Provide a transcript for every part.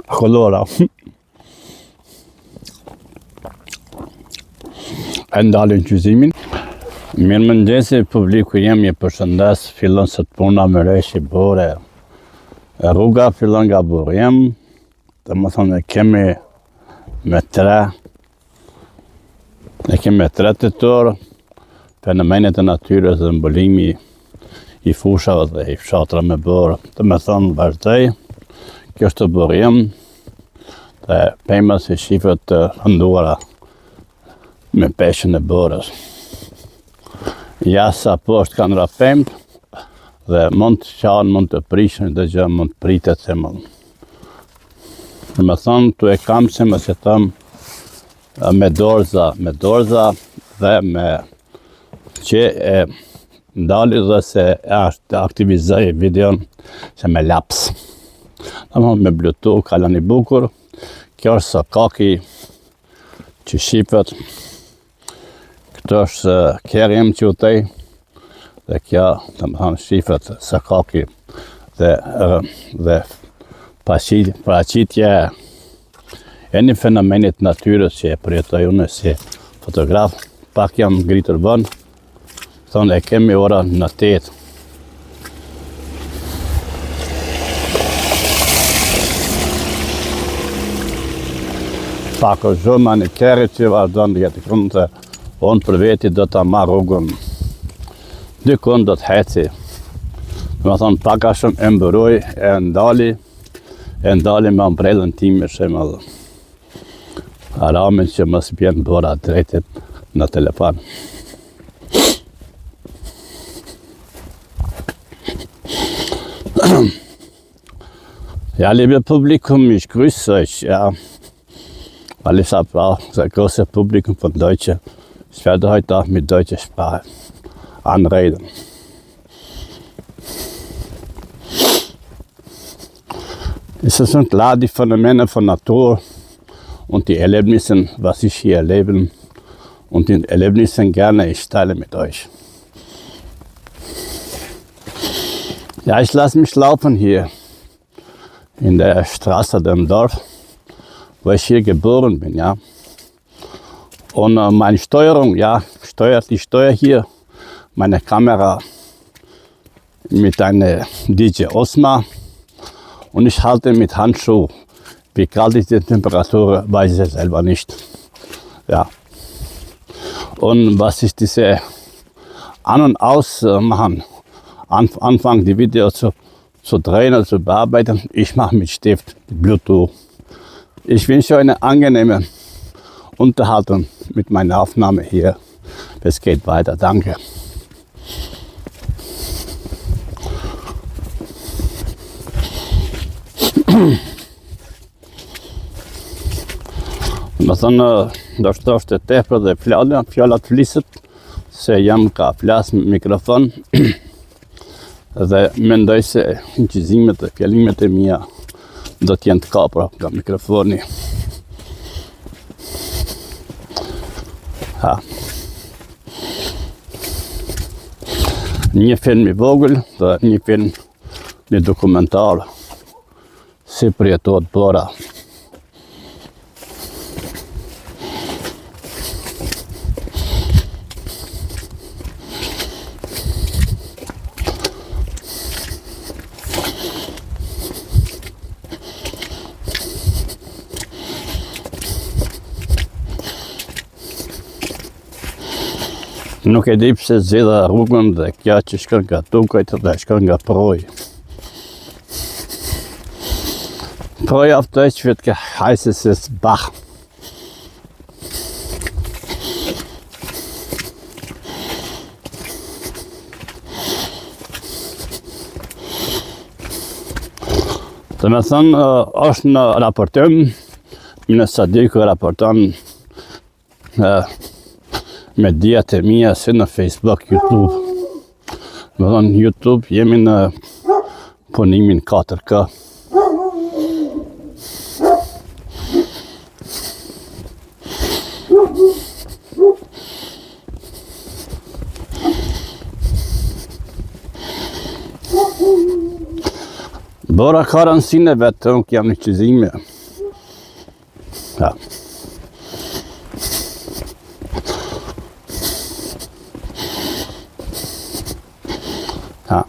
kolora. E ndalin gjyzimin. Mirë më ndjesi, publiku jem je përshëndes, fillon së të puna me reshi bore. Rruga fillon nga Burrjem, të më thonë kemi me tre të tërë, fenomenet e natyres dhe mbëllimi i fushave dhe i fshatra me bërë. Të më thonë vazhdej, kjo është Burrjem, dhe pejmas i shifët të rënduara me peshën e bërës. Jasa poshtë kanë rapemt dhe mund të qanë, mund të prishën dhe gjë mund të pritet se mund. Dhe me thonë, tu e kam që më se tëmë me dorza dhe me që e ndali dhe se të aktivizoj videon që me laps. Dhe më me Bluetooth kalan i bukur, kjo është së kaki që shifët. Këtë është kerjem që u tej, dhe kjo të më thonë shifët së kaki dhe paraqitje e një fenomenit natyres që e përjetoj unë si fotograf. Pak jam ngritur vën, thonë e kemi ora në 8. Pak o zhuma një kerit që vazhdojnë dhe jetë kënë të unë për veti do të marrë rrugën, dykun do të heci. Dhe më thonë, paka shumë e mbëroj, e ndali me ambrellën time shemë dhe aramin që mos bjenë bëra drejtit në telefon. Ja, liebe Publikum, ich grüße euch, ja. Weil ich habe auch sehr großes Publikum von Deutschen. Ich werde heute auch mit deutscher Sprache anreden. Es sind klar die Phänomene von Natur und die Erlebnisse, was ich hier erlebe und die Erlebnisse gerne ich teile mit euch. Ja, ich lasse mich laufen hier in der Straße dem Dorf, wo ich hier geboren bin, ja. Und meine Steuerung, ja, ich steuere hier meine Kamera mit einer DJ Osmo und ich halte mit Handschuh. Wie kalt ist die Temperatur, weiß ich selber nicht. Ja. Und was ich diese An- und Aus machen, anfangen die Videos zu drehen oder zu bearbeiten, ich mache mit Stift, mit Bluetooth. Ich wünsche euch eine angenehme Unterhaltung mit meiner Aufnahme hier. Es geht weiter, danke. Më thënë, ndoshta është e tepër dhe fjallat fliset, se jam ka flas me mikrofon dhe mendoj se incizimet e fjalimet e mia do të jenë të kapura nga mikrofoni. Ha. Një film i vogël dhe një film, një dokumentar si përjetohet bora. Nuk e di pse zgjidha rrugën dhe kjo që shkon nga Tukajt dhe shkon nga Proj. Proj auf Deutsch wird heißt es Bach. Të me thënë, është në raportim, në Sadiku raporton me dijat e mia si në Facebook, YouTube. Më thonë, YouTube jemi në punimin 4K. Bora ka rëndësinë vetë, unë jam në qëzime. Ja. Ja.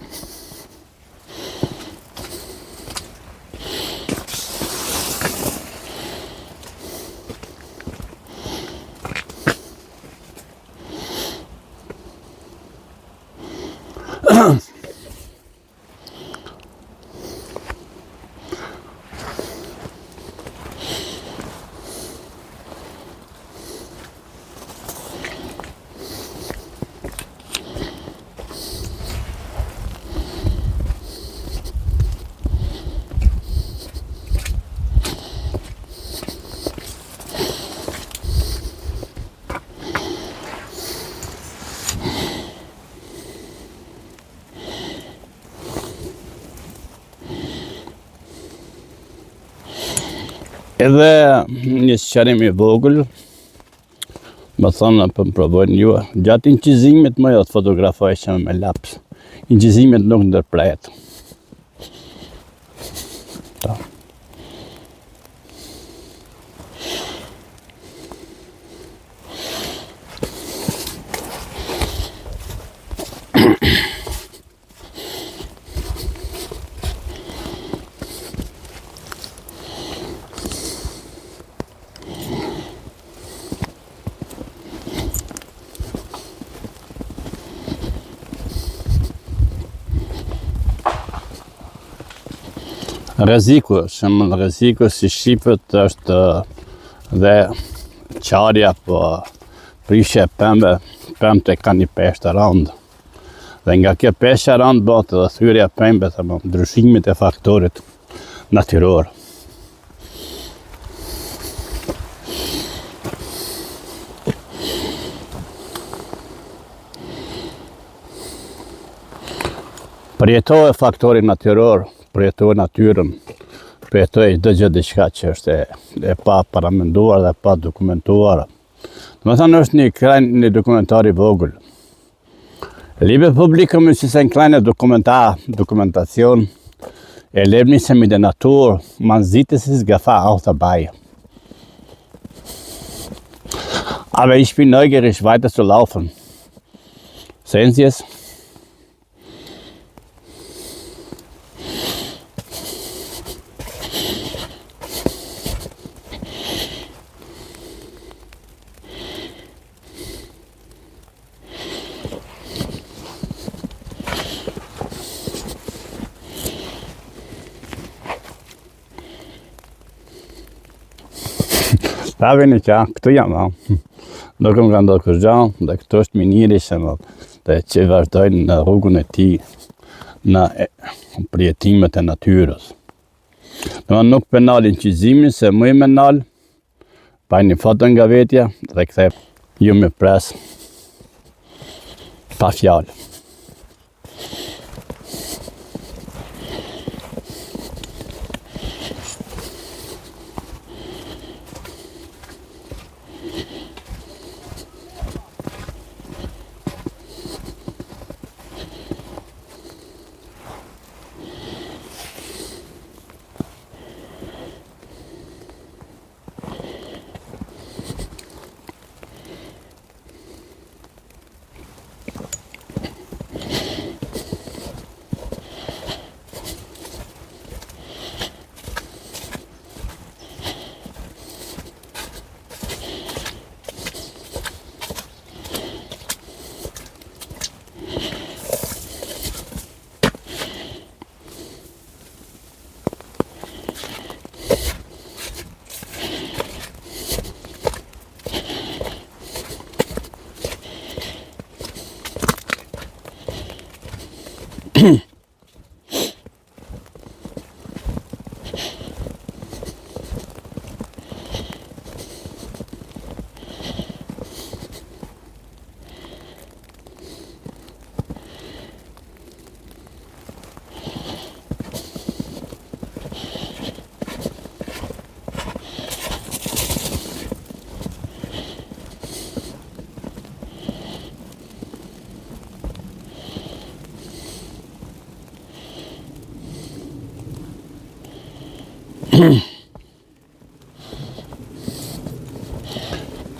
Edhe një sqarim I vogël, më thonë për më provojnë ju, gjatë inqizimit më jo të fotografoj që me laps. Inqizimit nuk ndërprehet. Rreziku, shembull rreziku si shqipët është dhe qarja po prishje pembe, pemët e kanë një peshë të rëndë. Dhe nga kjo peshë e rëndë bëhet edhe thyrja e pembe, ndryshimit e faktorit natyror. Përjetohet faktori natyror, përjetohet natyrën, përjetohet çdo gjë diçka që është e pa paramenduar dhe pa dokumentuar. Domethënë është një dokumentar I vogël. Liebe Publikum ist ein kleiner Dokumentation. Erlebnisse mit der Natur. Man sieht, es ist Gefahr auch dabei. Aber ich bin neugierig, weiter zu laufen. Sehen Sie es? Ta vini qa, këtu jam, nuk më ka ndodhur kurrë, dhe këtu është miniri dhe që vazhdojnë në rrugën e tij në përjetimet e natyrës. Domethënë nuk penal inqizimin, se më I menal, pa një foto nga vetja dhe kthej ju me pres pa fjalë.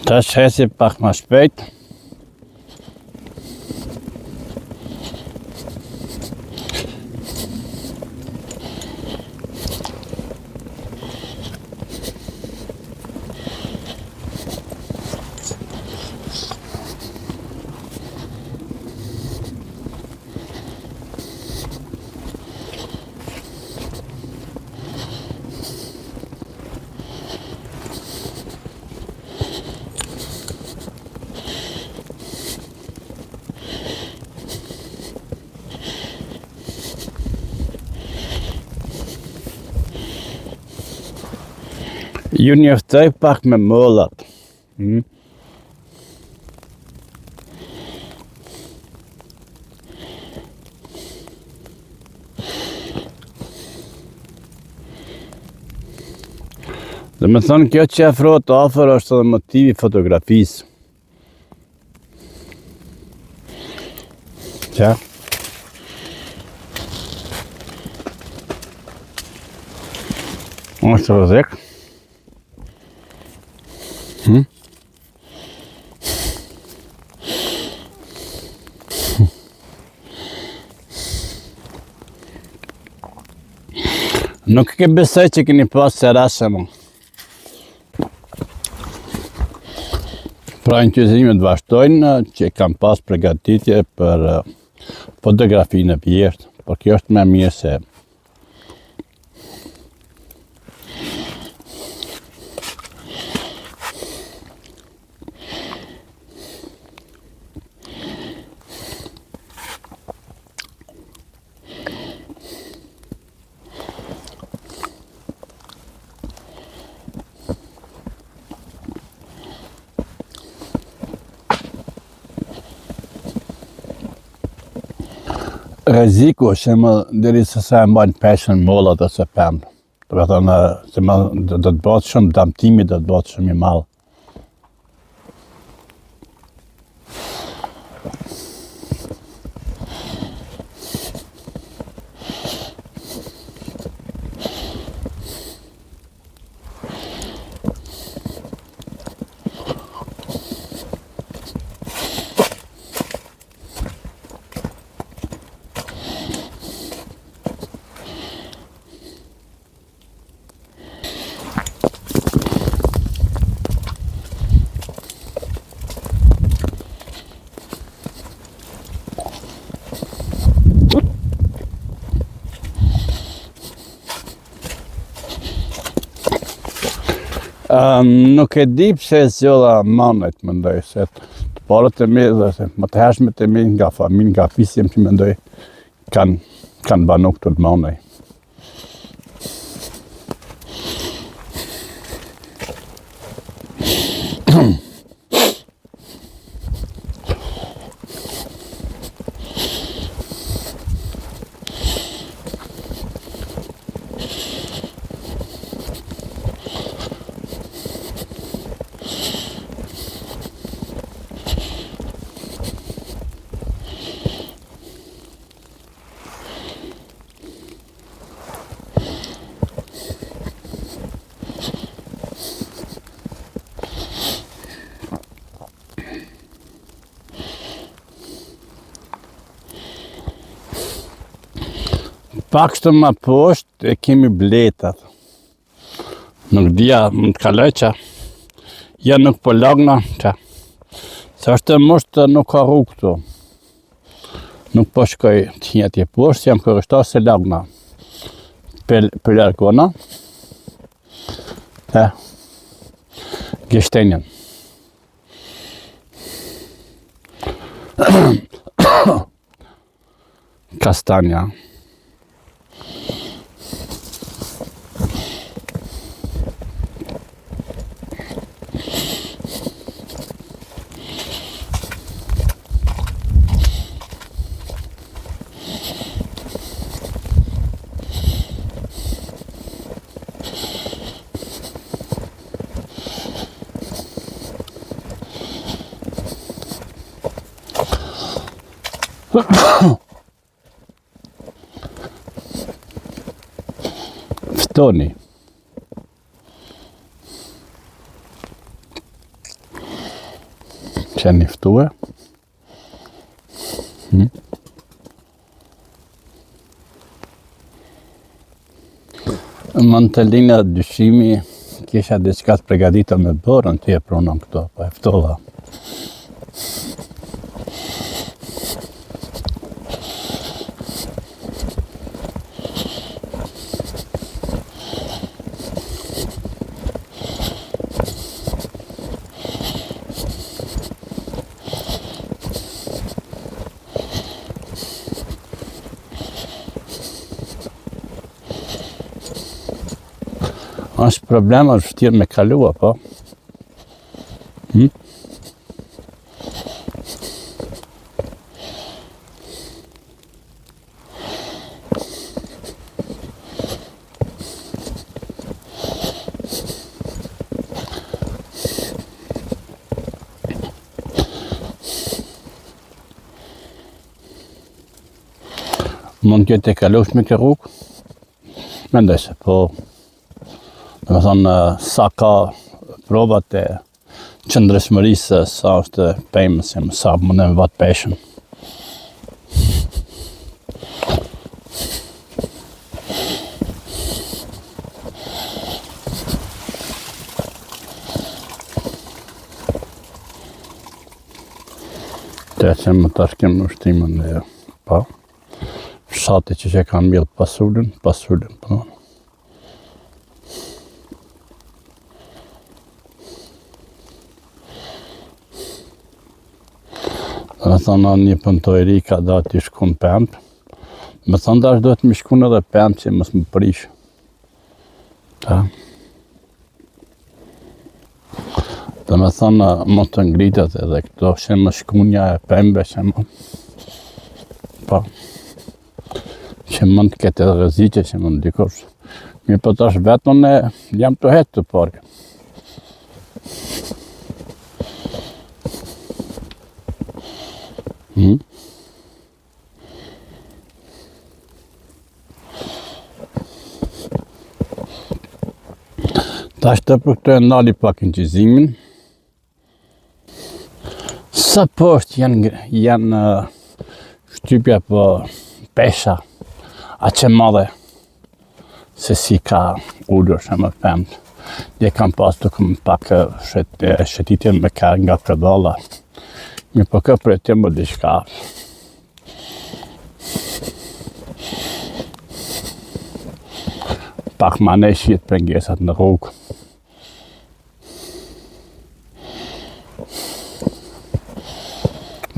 Tash hesi pak ma shpejt. Ju njoftoj pak me mollat. Dhe me thonë, kjo që afrohet afër është edhe motivi fotografisë. Qa? është rëzik. Nuk ke besoj që keni pas serashe më. Pra inkuzimet vazhdojnë që kam pas përgatitje për fotografinë e vjertë, por kjo është më mirë se rreziku është më derisa sa e mbajnë peshën mollat ose pemë. Do të thonë se do të bëhet shumë damtimi, do të bëhet shumë i madh. Nuk e di pse e zgjolla mamet, mendoj se të parët e mi dhe më të hershmet e mi nga familja, nga fisjem që mendoj kanë banu këtu të manej. Pak shtë më poshtë e kemi bletat. Nuk dhja më të kaloj qa. Ja nuk po lagna qa. Se është e moshtë nuk ka rrugë këtu. Nuk po shkoj të një atje poshtë, jam kërështar se lagna. Për largona. Gështenjen. Kastanja. Ftoni. qenë iftue. Më në të linja dyshimi, kisha diçka të përgatitur me bërën, ti e pronam këto, po e ftova. Është problem, është vështirë me kalua, po. Mund t'jetë e kalush me këtë rrugë? Mendoj se po. Dhe me thonë, sa ka provat e qëndreshmërisë, sa është pejmës, sa mund e me vatë peshën. Të që më tash kemë ushtimën dhe, pa. Fshati që kanë mbjellë pasullin, po. Dhe thonë, një pëntojri ka da t'i shku në pëmpë. Me thonë, dash do t'mi shku në dhe pëmpë që mos më prishë. Dhe me thonë, mund të ngritet edhe këto, që më shkunja e pëmbe, që më... Po. Që mund të ketë edhe rreziqe, që mund dikosh. Mirë po tash vetën e jam të hetë të parë. Tash të për këtë e ndali pak në qizimin. Sa poshtë janë shtypja për pesha, a që madhe, se si ka ullur që më pëmët. Dhe kam pas të këm pak shetitjen me ka nga pedala. Mi po ka për e të më diçka. Pak ma ne shqit për ngesat në rrugë.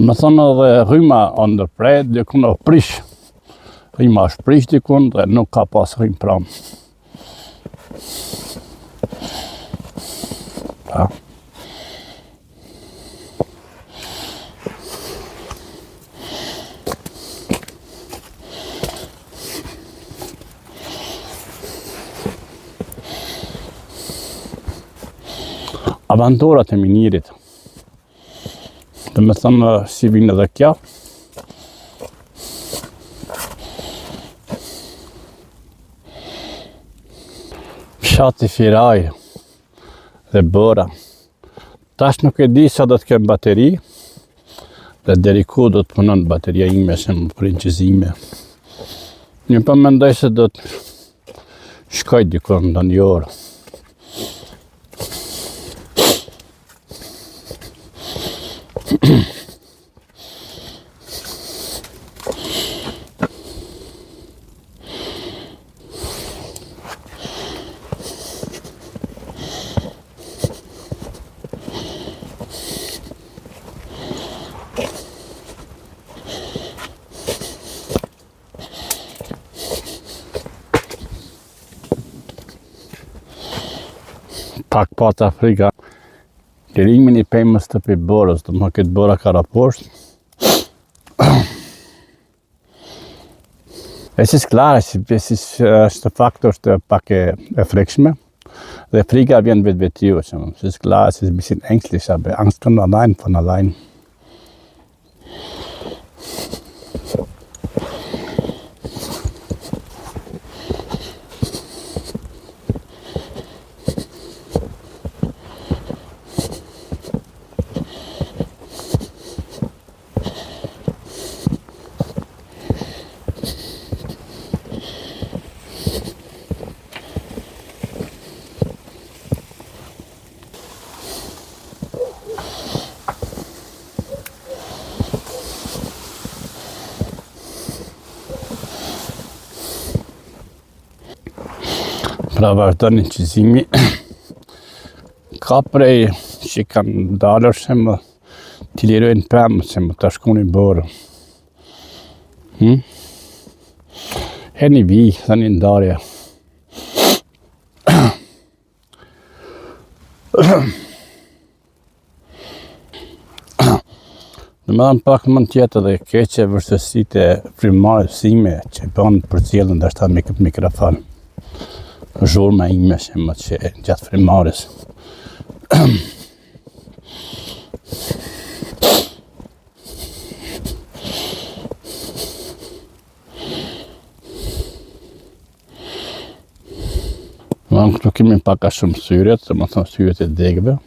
Më thonë edhe rryma ndërpret, dikun o prish. Rryma është prish dikun dhe nuk ka pas rrymë pranë. Pa. Avanturat e minirit. Dhe me thënë si vinë edhe kja. Fshati Firaj dhe Bora. Tash nuk e di sa do të kem bateri. Dhe deri ku do të punon bateria ime se më për inqizime. Një për mendoj se do të shkoj dikon në një orë. Pak pata frika. Lirimin I pemës të për borës, të më këtë bora ka raposht. E si s'klare, si është faktor është pak e frekshme. Dhe frika vjen vetë vetiu, që më. Si s'klare, si s'bisin ängstlich, aber Angst kommt allein von allein. Pra vazhdon incizimi. Ka prej që kanë dalër që më t'i lirojnë pëmë, që më të shkunin borë. Heni vi, thani ndarja. Në më dhanë pak më tjetë dhe keqe vërstësit e frimare sime që bënë për cilën dhe ashta me këtë mikrofon. Zhurma ime që më që gjatë frimares. Më këtu kemi paka shumë syret, të më thonë syret e degëve.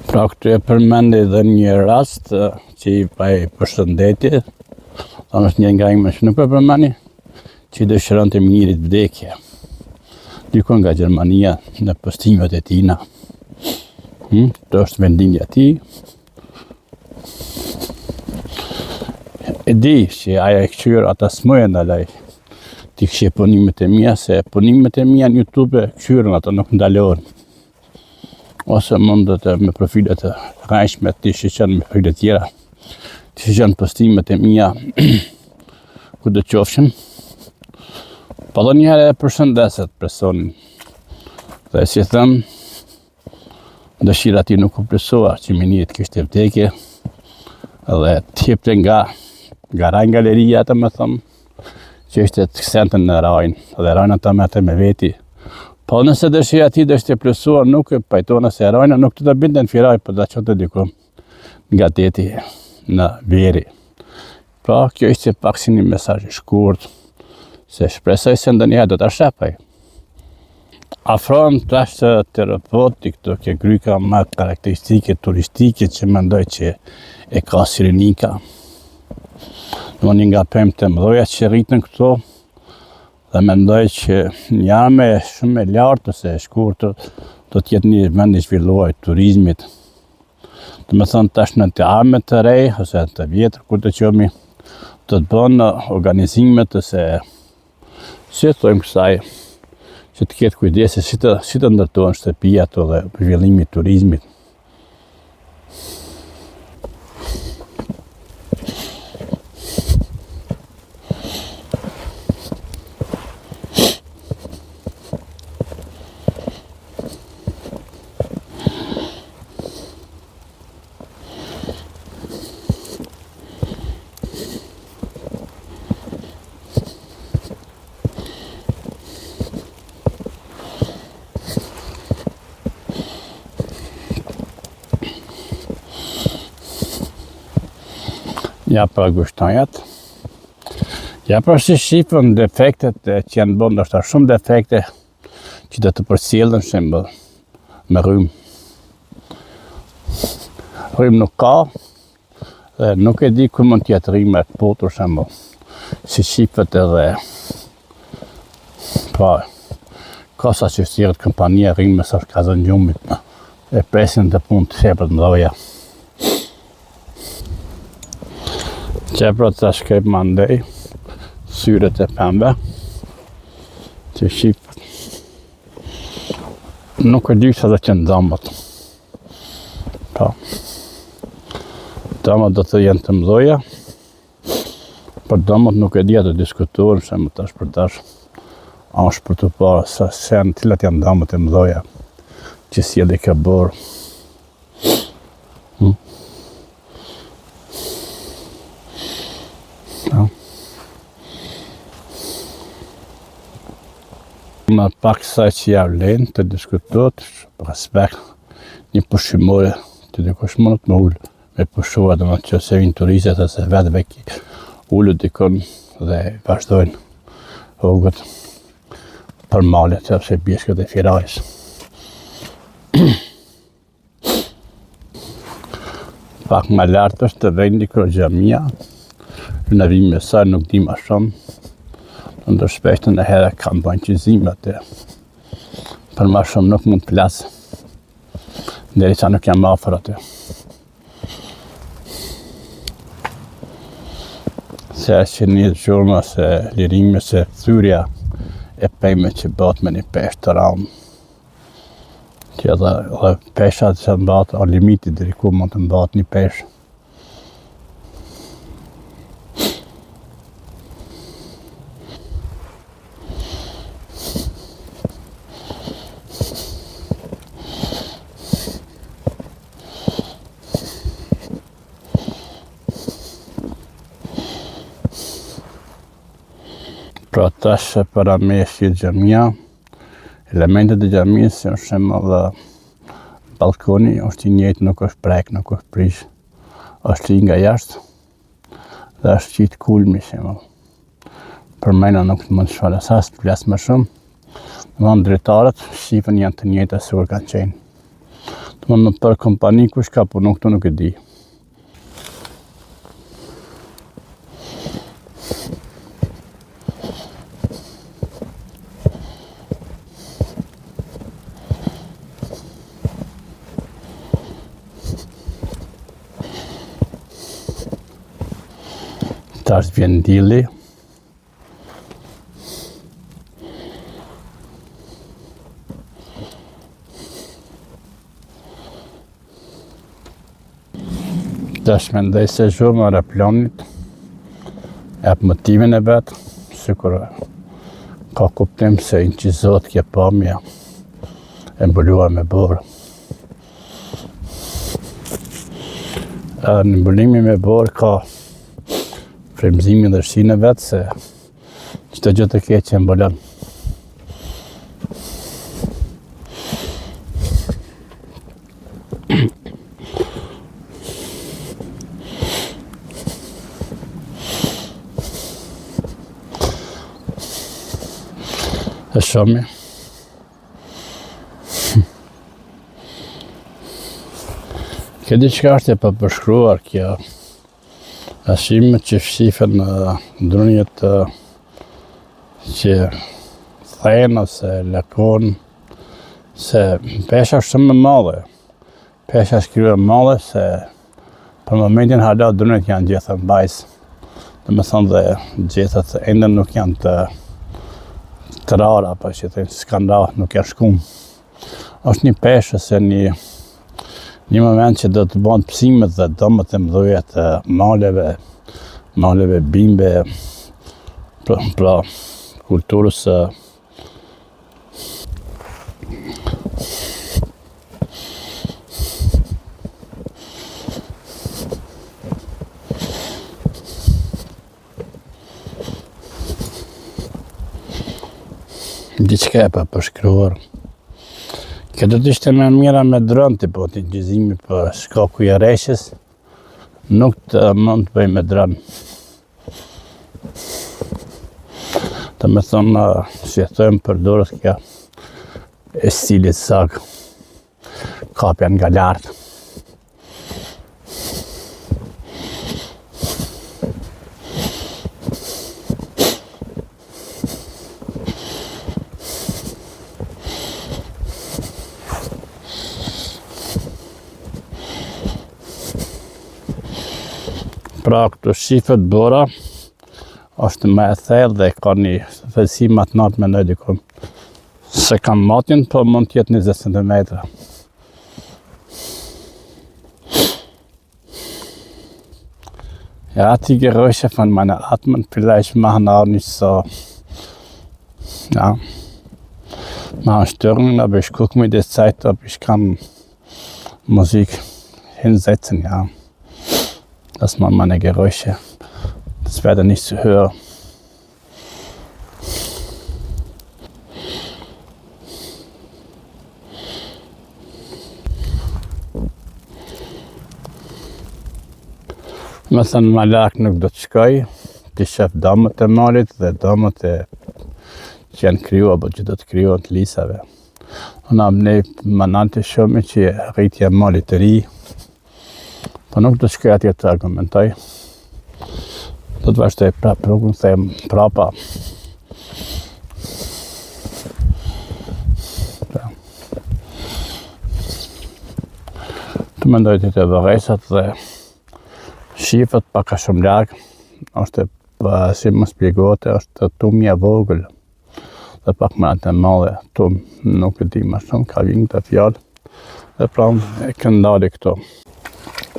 Pra këtu e përmendi dhe një rast që i pa i përshëndetje, thonë është një nga ime që nuk e përmendi, që i dëshiron të minirit vdekje. Dikon nga Gjermania në postimet e tina. Të është vendimja ti. E di që aja e këqyrë ata s'mojë ndalaj t'i këshje punimet e mija, se punimet e mija në YouTube e këqyrën ata nuk ndalojnë. Ose mundet me profilet e rajshme t'i shqeqen me profilet tjera, t'i shqeqen postimet e mija ku do qofshin. Pa dhe njëherë e përshëndeset personin. Dhe si thëmë, dëshira ti nuk u plësua që minirit kishte vdekje dhe t'jepte nga rajnë galeria të më thëmë, që ishte të kësentën në rajnë dhe rajnë të me të me veti. Po nëse dëshira ti dështë e plësua, nuk e pajtona se rajna nuk të binte në firaj, për da që të diku nga deti në veri. Pra, kjo ishte pak si një mesazh i shkurt, se shpresoj se ndonjëherë do ta shepaj. Afron tash të terapeuti këto ke gryka më karakteristike turistike që mendoj që e ka Sirinika. Në një nga pemë të mëdhoja që rritën këto, dhe mendoj që një ame shumë e lartë ose e shkurtër do t'jetë një vend i zhvilluar turizmit. Do të thonë tash në të ame të rej ose të vjetër kur të qëmi do të bënë organizimet ose si të thojmë kësaj që të ketë kujdese si të ndërtojnë shtëpia ato dhe zhvillimi i turizmit. Ja pra gushtonjat. Ja pra si shifën defektet që janë bënë, ndoshta shumë defekte që do të përcjellen shembull me rrymë. Rrymë nuk ka, dhe nuk e di ku mund t'jetë rrymë e potur shembull. Si shifët edhe pra kosa që thirrët kompania rrymë sa ka zënë gjumit e presin të punë të tepër të mëdha. Qepra të shkep mandej, syret e pembe, që shqip, nuk e dy sa dhe që në damët. Pa, damët do të jenë të mdoja, për damët nuk e di atë diskutuar, se më tash për tash, është për të parë sa sen cilat janë damët e mdoja, që si edhe ka bërë. Në pak kësaj që ja vlen të diskutohet, për aspekt një pushimore të dikush mund të më ullë me pushua dhe më që se vinë turistët ose vetë veki ullë dikon dhe vazhdojnë rrugët për malet ose bjeshkët e firajës. Pak më lartë është të vendi kërë gjamia, në vim me sa nuk di ma shumë, në ndërshpeshtën e herë kam bëjnë qizime atë, për ma shumë nuk mund të plasë, deri sa nuk jam afër atë. Se që një gjurma se lirime se thyrja e pejme që bëtë me një peshë të ramë, që edhe peshat që mbatë o limiti deri ku mund të mbatë një peshë. Pra tash para me është gjamia, elementet e gjamisë janë shembull balkoni është i njëjtë, nuk është prek, nuk është prish, është i nga jashtë dhe është qitë kulmi shembull. Për mena nuk të mund të shfal asas të flas më shumë, domethënë drejtarët shifën janë të njëjta si kur kanë qenë. Domethënë për kompani kush ka punu këtu nuk e di. Tash vjen dielli. Tash mendoj se zhurma e planit jep motivin e vet, sikur ka kuptim se incizohet kjo pamje e mbuluar me borë. Në mbulimi me borë ka frymëzimin dhe shinë e vetë se çdo gjë të keqe e mbulon. E shomi. Kjo diçka është e papërshkruar kjo. Ashime që shifen ndrunjët që thejnë ose lakon, se pesha është shumë më madhe. Pesha është kryer madhe se për momentin hala ndrunjët janë gjitha mbajs. Dhe me thonë dhe gjithat ende nuk janë të rara, pa që të skandal nuk janë shkum. Është një peshë se një moment që do të bëhen psimet dhe dëmët e mëdha të maleve, bimbe, pra kulturës diçka e papërshkruar. Kjo do të ishte më mira me dron të po të gjizimi për shkaku i rreshës, nuk të mund të bëj me dron. Të me thonë, si e thëmë përdorët kjo e stilit sag, kapja nga lartë. Pra këto shifët bora është më e thellë dhe ka një thellësi më të lartë mendoj dikon. Se kam matin, po mund të jetë 20 cm. Ja, die Geräusche von meiner Atmen vielleicht machen auch nicht so, ja, machen Störungen, aber ich gucke mir die Zeit, ob ich kann Musik hinsetzen, ja. Dass man meine Geräusche, das werde nicht zu hören. Më thënë ma lak nuk do të shkoj, të shef dëmët e malit dhe dëmët e që janë kryu apo që do të kryohen të lisave. Unë am ne manante shumë që rritja e malit të ri, po nuk do të shkoj atje të argumentoj. Do të vazhdoj prapë rrugën, them prapa. Të mendoj të vëresat dhe shifët paka shumë largë, është si më spjegote, është tumja vogël dhe pak më atë madhe, nuk e di më shumë, ka vinë të fjallë dhe pranë e këndali këto.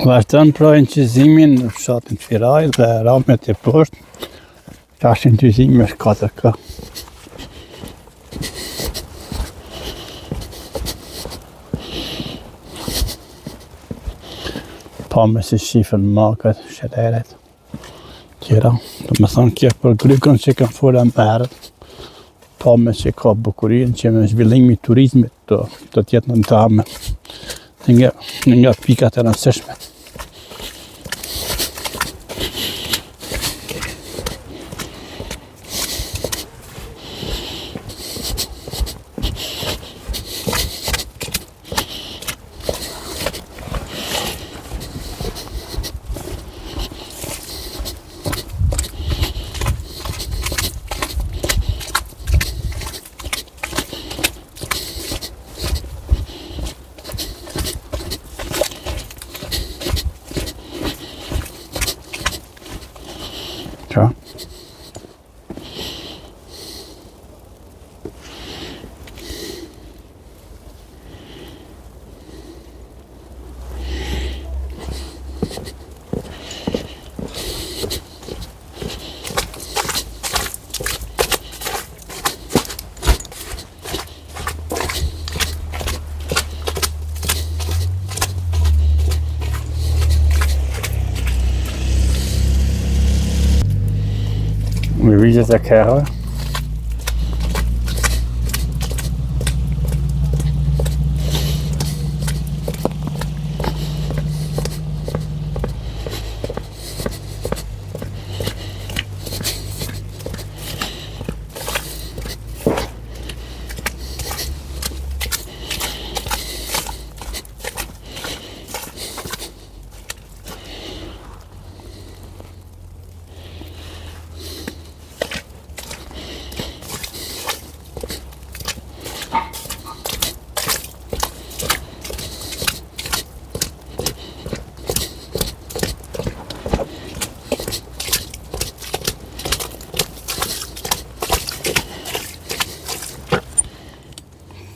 Vazhdojnë pra incizimin në fshatin Firaj dhe ramet e poshtë, që është incizimi është 4K. Pa me si shifën makët, sheteret, tjera. Do me thonë kjo për grykën që kanë folë më herët, pa me që ka bukurin që me zhvillimi turizmit të tjetë në tame, nga pikat e rëndësishme. Qa? Lëvizjet e kerrave.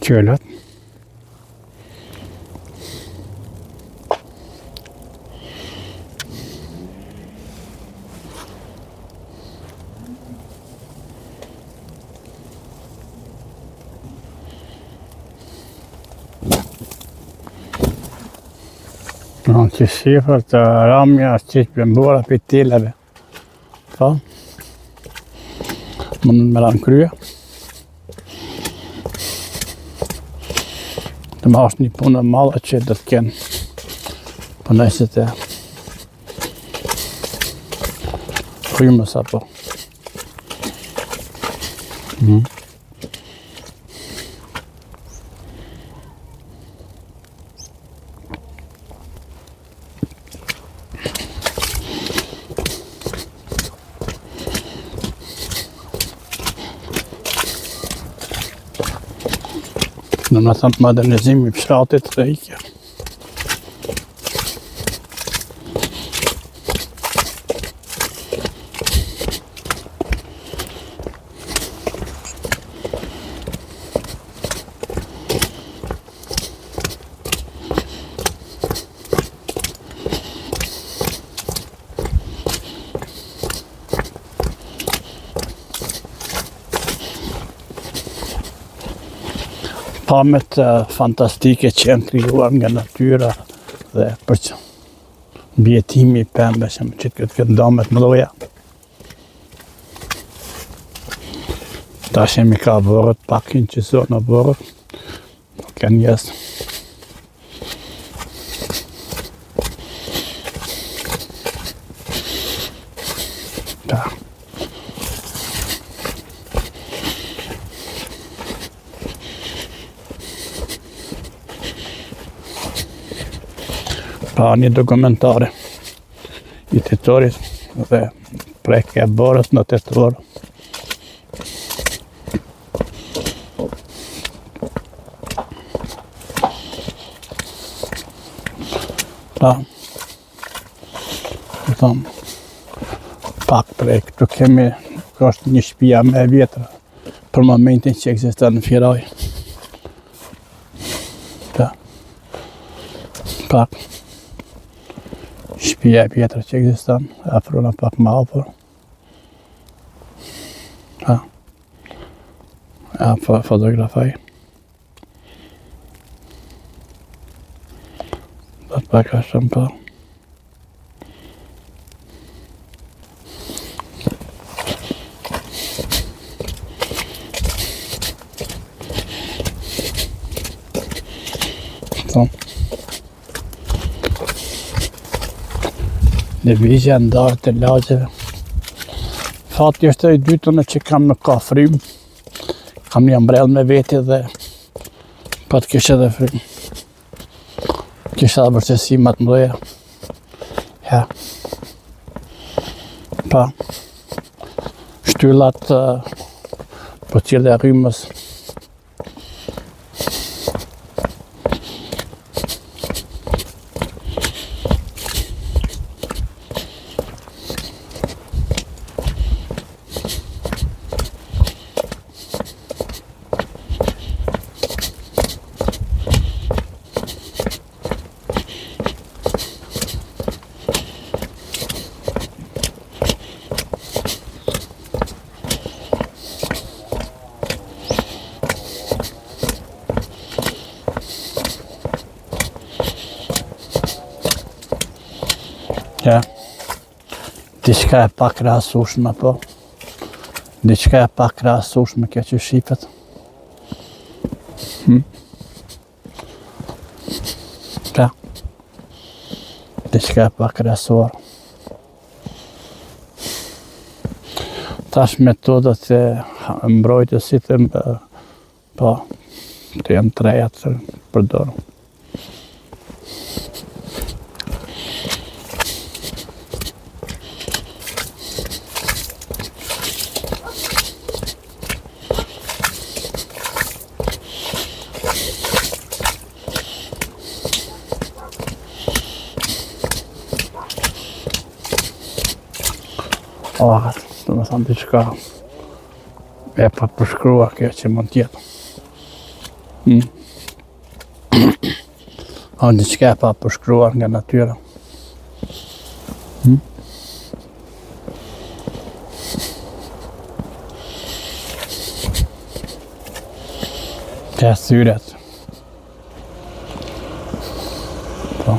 Qëllat. Në që shifër të ramja është që pëmbora për televe. Pa? Mundën me ranë krye. Të ma është një punë e madhe që do të kenë punësit e frymës apo. Në më thëmë modernizimi i fshatit dhe ikja. Pamet fantastike që janë krijuar nga natyra dhe për që mbjetimi i pembes që këtë damet më doja. Tash jemi ka vorët, pakin që zonë në vorët, nuk janë jesë. Pa një dokumentare i tetorit dhe prekja e borës në tetor. Pa, pak prej këtu kemi, është një shtëpia më e vjetër për momentin që ekziston në Firaj. Pak shtëpia e vjetër që ekziston, afrona pak më afër. Fotografaj. Do të pak ashtu pa. Lëvizja ndarë të lagjeve. Fati është i dytën që kam në ka frym. Kam një ambrell me veti dhe pa të kishe edhe frym. Kishe edhe vërtësi më të mdoja. Ja. Pa. Shtyllat po cilë e rrymës. Ja, diçka e pak krahasueshme po. Diçka e pak krahasueshme kjo që shifet. Ja. Diçka e pak krahasuar. Tash metodat e mbrojtësit po të janë treja të përdorur. Do me thënë diçka e pa përshkruar kjo që mund tjetë. Diçka e pa përshkruar nga natyra. Të thyret. Po.